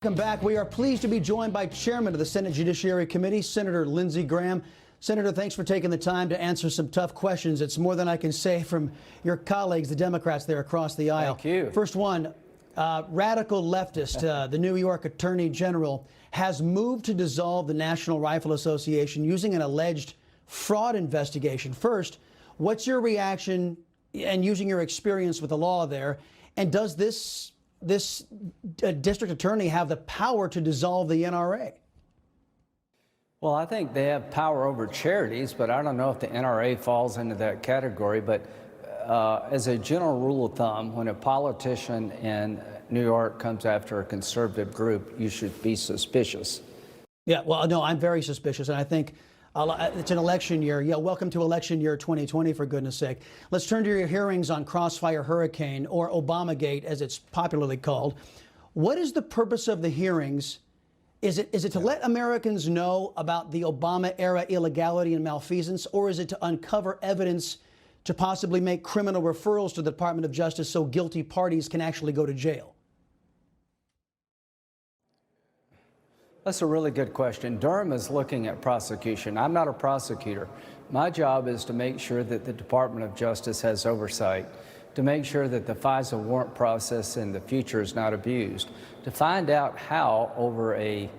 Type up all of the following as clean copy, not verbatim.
Welcome back. We are pleased to be joined by Chairman of the Senate Judiciary Committee, Senator Lindsey Graham. Senator, thanks for taking the time to answer some tough questions. It's more than I can say from your colleagues, the Democrats there across the aisle. Thank you. First one, radical leftist, the New York Attorney General, has moved to dissolve the National Rifle Association using an alleged fraud investigation. First, what's your reaction and using your experience with the law there? And does this district attorney have the power to dissolve the NRA? Well, I think they have power over charities, but I don't know if the NRA falls into that category. But as a general rule of thumb, when a politician in New York comes after a conservative group, you should be suspicious. Yeah, well, no, I'm very suspicious, and I think it's an election year. Yeah, welcome to election year 2020, for goodness sake. Let's turn to your hearings on Crossfire Hurricane, or Obamagate, as it's popularly called. What is the purpose of the hearings? Is it to let Americans know about the Obama-era illegality and malfeasance, or is it to uncover evidence to possibly make criminal referrals to the Department of Justice so guilty parties can actually go to jail? That's a really good question. Durham is looking at prosecution. I'm not a prosecutor. My job is to make sure that the Department of Justice has oversight, to make sure that the FISA warrant process in the future is not abused, to find out how, over a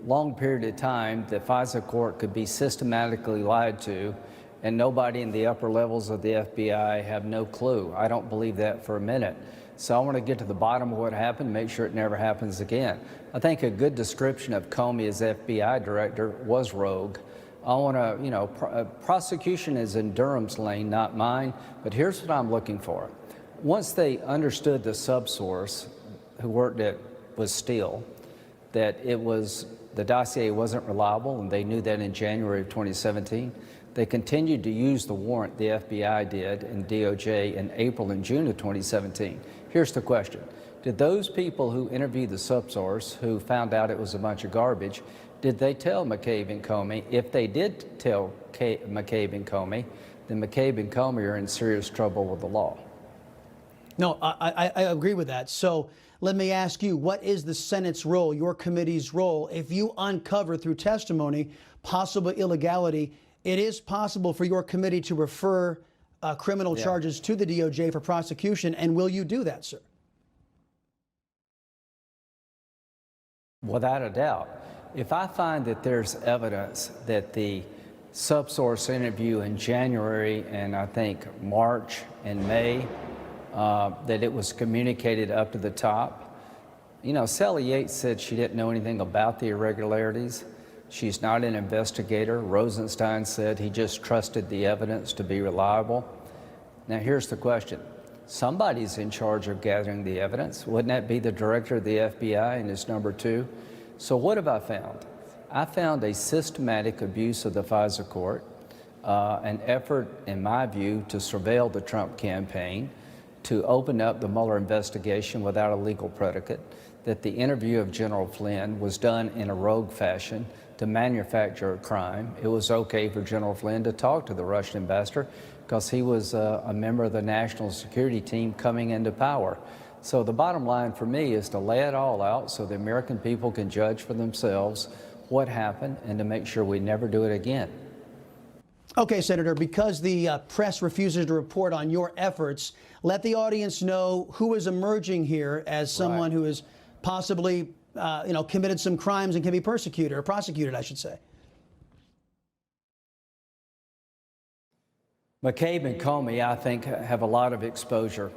long period of time, the FISA court could be systematically lied to, and nobody in the upper levels of the FBI have no clue. I don't believe that for a minute. So I want to get to the bottom of what happened, make sure it never happens again. I think a good description of Comey as FBI director was rogue. I want to, prosecution is in Durham's lane, not mine, but here's what I'm looking for. Once they understood the subsource who worked at was Steele, that the dossier wasn't reliable, and they knew that in January of 2017, they continued to use the warrant the FBI did and DOJ in April and June of 2017. Here's the question. Did those people who interviewed the subsource, who found out it was a bunch of garbage, did they tell McCabe and Comey? If they did tell McCabe and Comey, then McCabe and Comey are in serious trouble with the law. No, I agree with that. So let me ask you, what is the Senate's role, your committee's role, if you uncover through testimony possible illegality? It is possible for your committee to refer criminal charges to the DOJ for prosecution, and will you do that, sir? Without a doubt. If I find that there's evidence that the subsource interview in January and I think March and May, that it was communicated up to the top. You know, Sally Yates said she didn't know anything about the irregularities. She's not an investigator. Rosenstein said he just trusted the evidence to be reliable. Now here's the question. Somebody's in charge of gathering the evidence. Wouldn't that be the director of the FBI and his number two? So what have I found? I found a systematic abuse of the FISA court, an effort, in my view, to surveil the Trump campaign, to open up the Mueller investigation without a legal predicate, that the interview of General Flynn was done in a rogue fashion to manufacture a crime. It was okay for General Flynn to talk to the Russian ambassador because he was a member of the national security team coming into power. So the bottom line for me is to lay it all out so the American people can judge for themselves what happened and to make sure we never do it again. Okay, Senator, because the press refuses to report on your efforts, let the audience know who is emerging here as someone who is possibly, committed some crimes and can be persecuted, or prosecuted, I should say. McCabe and Comey, I think, have a lot of exposure.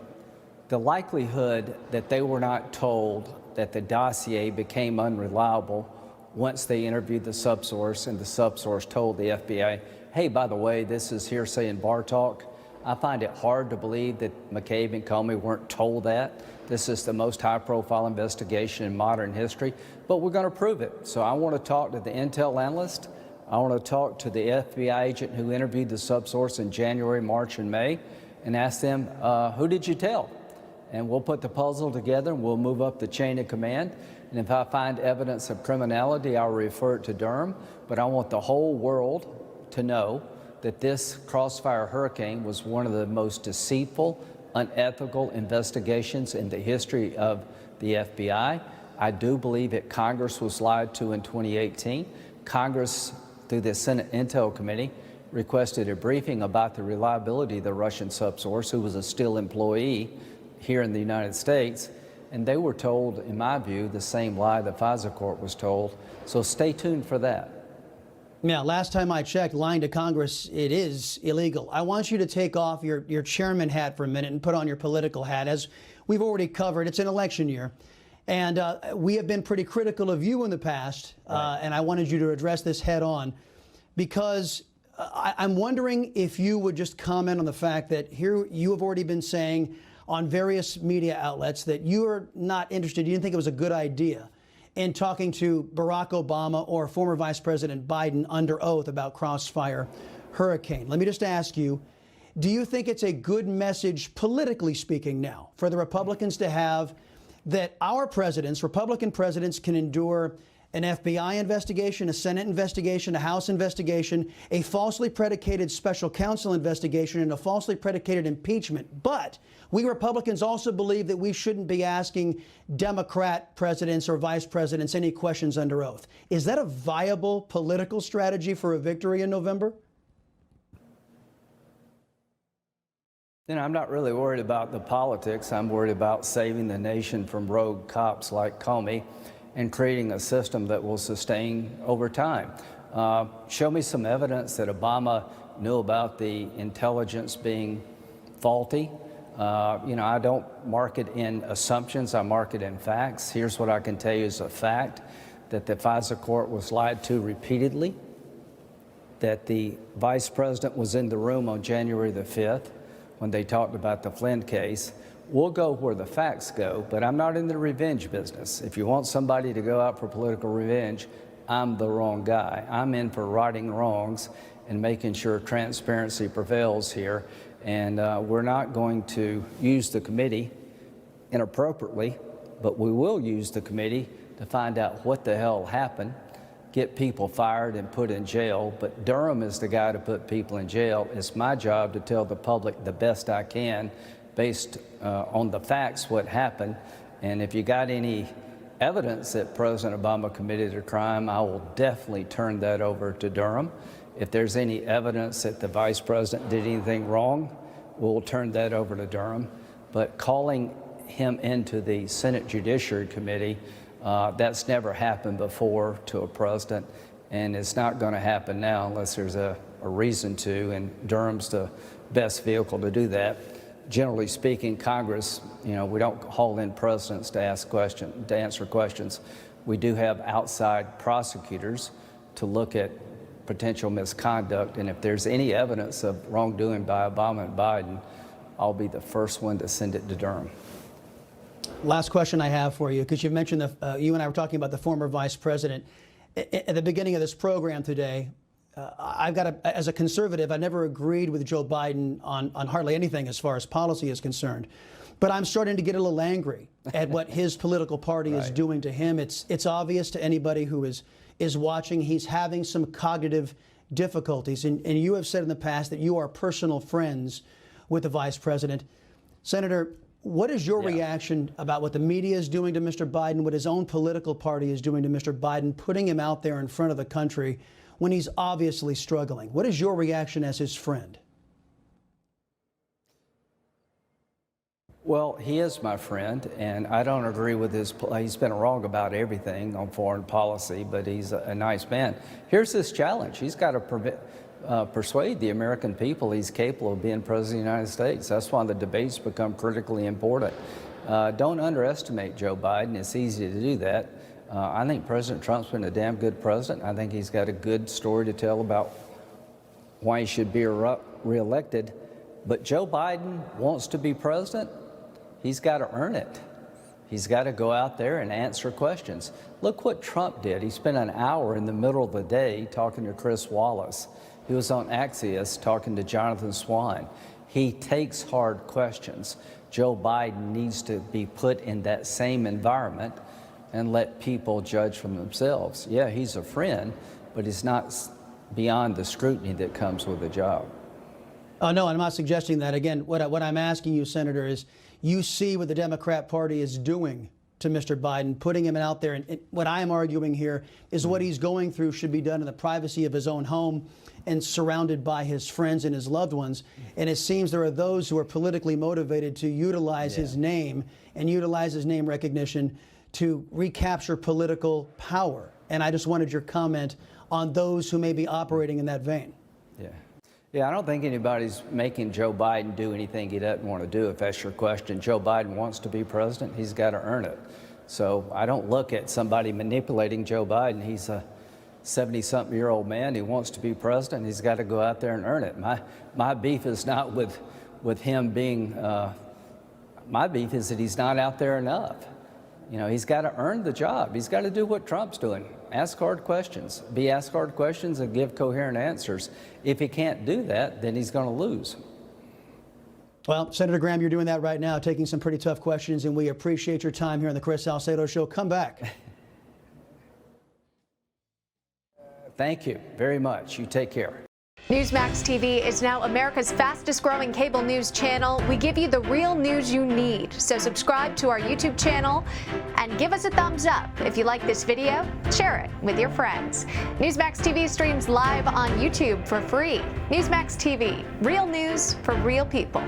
The likelihood that they were not told that the dossier became unreliable once they interviewed the subsource and the subsource told the FBI, hey, by the way, this is hearsay and bar talk. I find it hard to believe that McCabe and Comey weren't told that. This is the most high-profile investigation in modern history, but we're going to prove it. So I want to talk to the intel analyst. I want to talk to the FBI agent who interviewed the subsource in January, March, and May, and ask them, who did you tell? And we'll put the puzzle together, and we'll move up the chain of command. And if I find evidence of criminality, I'll refer it to Durham. But I want the whole world to know that this Crossfire Hurricane was one of the most deceitful, unethical investigations in the history of the FBI. I do believe that Congress was lied to in 2018. Congress, through the Senate Intel Committee, requested a briefing about the reliability of the Russian subsource, who was a still employee here in the United States. And they were told, in my view, the same lie the FISA court was told. So stay tuned for that. Yeah, last time I checked, lying to Congress, it is illegal. I want you to take off your chairman hat for a minute and put on your political hat. As we've already covered, it's an election year. And we have been pretty critical of you in the past. Right. And I wanted you to address this head on, because I'm wondering if you would just comment on the fact that here you have already been saying on various media outlets that you are not interested, you didn't think it was a good idea in talking to Barack Obama or former Vice President Biden under oath about Crossfire Hurricane. Let me just ask you, do you think it's a good message, politically speaking now, for the Republicans to have that our presidents, Republican presidents, can endure an FBI investigation, a Senate investigation, a House investigation, a falsely predicated special counsel investigation, and a falsely predicated impeachment? But we Republicans also believe that we shouldn't be asking Democrat presidents or vice presidents any questions under oath. Is that a viable political strategy for a victory in November? You know, I'm not really worried about the politics. I'm worried about saving the nation from rogue cops like Comey and creating a system that will sustain over time. Show me some evidence that Obama knew about the intelligence being faulty. You know, I don't mark it in assumptions, I mark it in facts. Here's what I can tell you is a fact, that the FISA court was lied to repeatedly, that the vice president was in the room on January the 5th when they talked about the Flynn case. We'll go where the facts go, but I'm not in the revenge business. If you want somebody to go out for political revenge, I'm the wrong guy. I'm in for righting wrongs and making sure transparency prevails here. And we're not going to use the committee inappropriately, but we will use the committee to find out what the hell happened, get people fired and put in jail. But Durham is the guy to put people in jail. It's my job to tell the public the best I can based on the facts what happened. And if you got any evidence that President Obama committed a crime, I will definitely turn that over to Durham. If there's any evidence that the vice president did anything wrong, we'll turn that over to Durham. But calling him into the Senate Judiciary Committee, that's never happened before to a president, and it's not going to happen now unless there's a reason to, and Durham's the best vehicle to do that. Generally speaking, Congress, you know, we don't haul in presidents to answer questions. We do have outside prosecutors to look at potential misconduct, and if there's any evidence of wrongdoing by Obama and Biden, I'll be the first one to send it to Durham. Last question I have for you, because you mentioned you and I were talking about the former vice president. At the beginning of this program today, as a conservative, I never agreed with Joe Biden on hardly anything as far as policy is concerned. But I'm starting to get a little angry at what his political party is doing to him. It's obvious to anybody who is watching. He's having some cognitive difficulties. And you have said in the past that you are personal friends with the vice president. Senator, what is your reaction about what the media is doing to Mr. Biden, what his own political party is doing to Mr. Biden, putting him out there in front of the country when he's obviously struggling? What is your reaction as his friend? Well, he is my friend, and I don't agree with he's been wrong about everything on foreign policy, but he's a nice man. Here's his challenge. He's got to persuade the American people he's capable of being president of the United States. That's why the debates become critically important. Don't underestimate Joe Biden. It's easy to do that. I think President Trump's been a damn good president. I think he's got a good story to tell about why he should be reelected. But Joe Biden wants to be president. He's got to earn it. He's got to go out there and answer questions. Look what Trump did. He spent an hour in the middle of the day talking to Chris Wallace. He was on Axios talking to Jonathan Swan. He takes hard questions. Joe Biden needs to be put in that same environment and let people judge for themselves. Yeah, he's a friend, but he's not beyond the scrutiny that comes with the job. No, I'm not suggesting that. Again, what I'm asking you, Senator, is you see what the Democrat Party is doing to Mr. Biden, putting him out there. And what I am arguing here is what he's going through should be done in the privacy of his own home and surrounded by his friends and his loved ones. And it seems there are those who are politically motivated to utilize his name and utilize his name recognition to recapture political power. And I just wanted your comment on those who may be operating in that vein. Yeah, I don't think anybody's making Joe Biden do anything he doesn't want to do, if that's your question. Joe Biden wants to be president. He's got to earn it. So I don't look at somebody manipulating Joe Biden. He's a 70-something-year-old man. He wants to be president. He's got to go out there and earn it. My beef is not with him being, my beef is that he's not out there enough. You know, he's got to earn the job. He's got to do what Trump's doing. Ask hard questions. Be asked hard questions and give coherent answers. If he can't do that, then he's going to lose. Well, Senator Graham, you're doing that right now, taking some pretty tough questions, and we appreciate your time here on the Chris Salcedo Show. Come back. Thank you very much. You take care. Newsmax TV is now America's fastest growing cable news channel. We give you the real news you need. So subscribe to our YouTube channel and give us a thumbs up. If you like this video, share it with your friends. Newsmax TV streams live on YouTube for free. Newsmax TV, real news for real people.